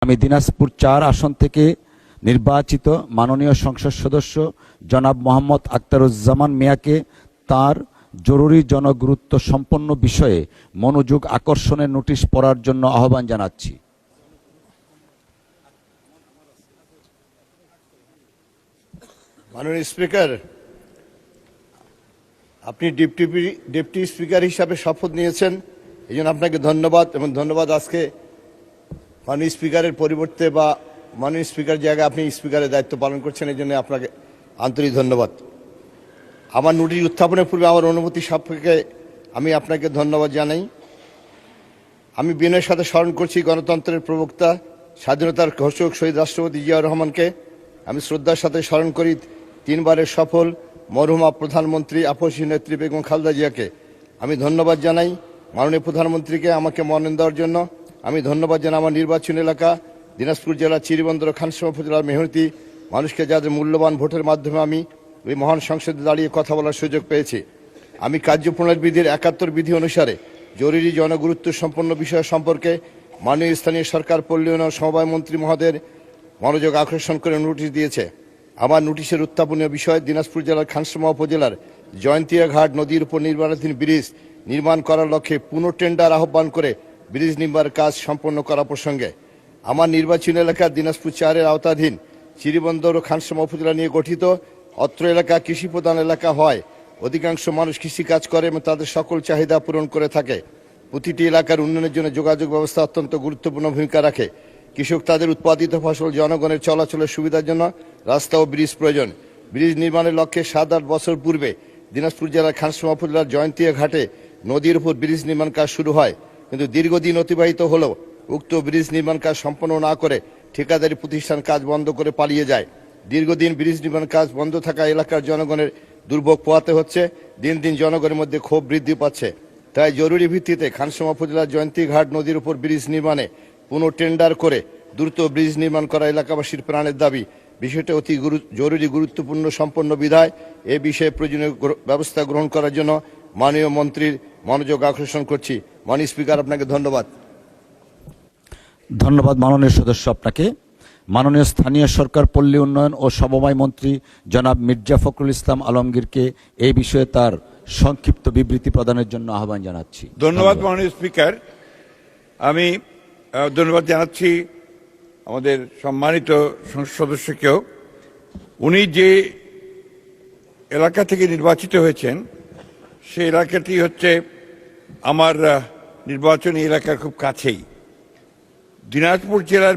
আমি দিনাজপুর ৪ আসন থেকে নির্বাচিত মাননীয় সংসদ সদস্য জনাব মোহাম্মদ আখতারুজ্জামান মিয়াকে তার জরুরি জনগুরুত্ব সম্পন্ন বিষয়ে মনোযোগ আকর্ষণের নোটিশ পড়ার জন্য আহ্বান জানাচ্ছি। মাননীয় স্পিকার, আপনি ডেপুটি স্পিকার হিসাবে শপথ নিয়েছেন, এই জন্য আপনাকে ধন্যবাদ। এবং ধন্যবাদ আজকে মাননীয় স্পিকারের পরিবর্তে বা মাননীয় স্পিকার জায়গায় আপনি স্পিকারের দায়িত্ব পালন করছেন, এই জন্য আপনাকে আন্তরিক ধন্যবাদ। আমার নোটিশ উত্থাপনের পূর্বে আমার অনুমতি সাপেক্ষে আমি আপনাকে ধন্যবাদ জানাই। আমি বিনয়ের সাথে স্মরণ করছি গণতন্ত্রের প্রবক্তা, স্বাধীনতার ঘোষক শহীদ রাষ্ট্রপতি জিয়াউর রহমানকে। আমি শ্রদ্ধার সাথে স্মরণ করি 3 বারের সফল মরহুমা প্রধানমন্ত্রী আপসী নেত্রী বেগম খালেদা জিয়াকে। আমি ধন্যবাদ জানাই মাননীয় প্রধানমন্ত্রীকে আমাকে মনোনয়ন দেওয়ার জন্য। আমি ধন্যবাদ জানাই আমার নির্বাচনী এলাকা দিনাজপুর জেলার চিরিবন্দর খানসামা উপজেলার মেহনতি মানুষকে, যাদের মূল্যবান ভোটের মাধ্যমে আমি এই মহান সংসদে দাঁড়িয়ে কথা বলার সুযোগ পেয়েছি। আমি কার্যপ্রণালী বিধির 71 বিধি অনুসারে জরুরি জনগুরুত্ব সম্পন্ন বিষয় সম্পর্কে মাননীয় স্থানীয় সরকার পল্লী উন্নয়ন সমবায় মন্ত্রী মহোদয়ের মনোযোগ আকর্ষণ করে নোটিশ দিয়েছে। আমার নোটিশের উত্থাপনীয় বিষয় দিনাজপুর জেলার খানসামা উপজেলার জয়ন্তিয়া ঘাট নদীর উপর নির্মাণাধীন ব্রিজ নির্মাণ করার লক্ষ্যে পুনঃটেন্ডার আহ্বান করে ব্রিজ নির্মাণের কাজ সম্পন্ন করা প্রসঙ্গে। আমার নির্বাচনী এলাকা দিনাজপুর 4-এর আওতাধীন চিরিবন্দর ও খানসামা উপজেলা নিয়ে গঠিত। অত্র এলাকা কৃষি প্রধান এলাকা হয়, অধিকাংশ মানুষ কৃষিকাজ করে এবং তাদের সকল চাহিদা পূরণ করে থাকে। প্রতিটি এলাকার উন্নয়নের জন্য যোগাযোগ ব্যবস্থা অত্যন্ত গুরুত্বপূর্ণ ভূমিকা রাখে। কৃষক তাদের উৎপাদিত ফসল জনগণের চলাচলের সুবিধার জন্য রাস্তা ও ব্রিজ প্রয়োজন। ব্রিজ নির্মাণের লক্ষ্যে 7-8 বছর পূর্বে দিনাজপুর জেলার খানসামা উপজেলার জয়ন্তিয়া ঘাটে নদীর উপর ব্রিজ নির্মাণ কাজ শুরু হয়, কিন্তু দীর্ঘদিন অতিবাহিত হলেও উক্ত ব্রিজ নির্মাণ কাজ সম্পন্ন না করে ঠিকাদারি প্রতিষ্ঠান কাজ বন্ধ করে পালিয়ে যায়। দীর্ঘদিন ব্রিজ নির্মাণ কাজ বন্ধ থাকা এলাকার জনগণের দুর্ভোগ পোহাতে হচ্ছে। দিন দিন জনগণের মধ্যে ক্ষোভ বৃদ্ধি পাচ্ছে। তাই জরুরি ভিত্তিতে খানসামা উপজেলার জয়ন্তী ঘাট নদীর উপর ব্রিজ নির্মাণে পুনঃটেন্ডার করে দ্রুত ব্রিজ নির্মাণ করা এলাকাবাসীর প্রাণের দাবি। বিষয়টি অতি জরুরি গুরুত্বপূর্ণ সম্পন্ন বিধায় এ বিষয়ে প্রয়োজনীয় ব্যবস্থা গ্রহণ করার জন্য মাননীয় মন্ত্রীর মনোযোগ আকর্ষণ করছি। মাননীয় স্পিকার, আপনাকে ধন্যবাদ। ধন্যবাদ মাননীয় সদস্য আপনাকে। মাননীয় স্থানীয় সরকার পল্লী উন্নয়ন ও সমবায় মন্ত্রী জনাব মির্জা ফখরুল ইসলাম আলমগীরকে এই বিষয়ে তার সংক্ষিপ্ত বিবৃতি প্রদানের জন্য আহ্বান জানাচ্ছি। ধন্যবাদ মাননীয় স্পিকার। আমি ধন্যবাদ জানাচ্ছি আমাদের সম্মানিত সংসদ সদস্যকেও। উনি যে এলাকা থেকে নির্বাচিত হয়েছেন সেই এলাকাটি হচ্ছে আমার নির্বাচনী এলাকার খুব কাছেই। দিনাজপুর জেলার